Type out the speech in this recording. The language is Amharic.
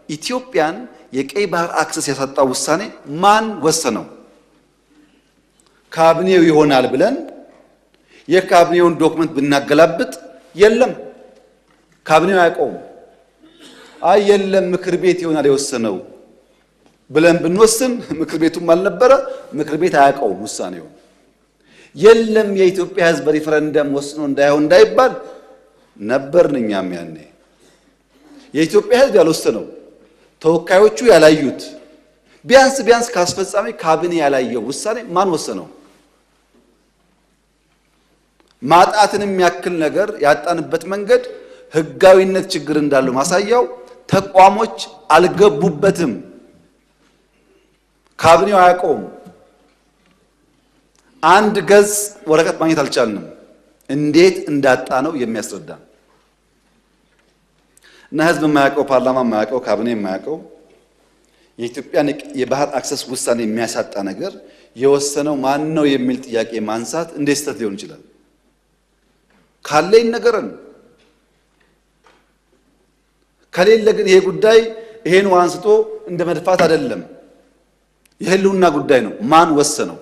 ኢትዮጵያን የቀይ ባህር አክሰስ ያሳጣው ውሳኔ ማን ወሰነው? ካቢኔው ይሆናል ብለን የካቢኔውን ዶክመንት ብናገላብጥ የለም፣ ካቢኔው አያውቀውም። አይ የለም ምክር ቤት ይሆናል የወሰነው ብለን ብንወስን ምክር ቤቱም አልነበረ፣ ምክር ቤት አያውቀውም ውሳኔው። የለም የኢትዮጵያ ሕዝብ በሪፈረንደም ወስኖ እንዳይሆን እንዳይባል ነበርን እኛም ያኔ። የኢትዮጵያ ሕዝብ ያልወሰነው ተወካዮቹ ያላዩት ቢያንስ ካስፈጻሚ ካቢኔ ያላየው ውሳኔ ማን ወሰነው? ማጣትንም ያክል ነገር ያጣንበት መንገድ ህጋዊነት ችግር እንዳለው ማሳያው ተቋሞች አልገቡበትም። ካቢኔው አያውቀውም። አንድ ገጽ ወረቀት ማግኘት አልቻልንም። እንዴት እንዳጣ ነው የሚያስረዳ እና ህዝብ የማያውቀው ፓርላማ የማያውቀው ካቢኔ የማያውቀው የኢትዮጵያን የባህር አክሰስ ውሳኔ የሚያሳጣ ነገር የወሰነው ማን ነው የሚል ጥያቄ ማንሳት እንዴት ስህተት ሊሆን ይችላል? ካለ ይነገረን። ከሌለ ግን ይሄ ጉዳይ ይሄን አንስቶ እንደ መድፋት አይደለም፣ የህልውና ጉዳይ ነው። ማን ወሰነው?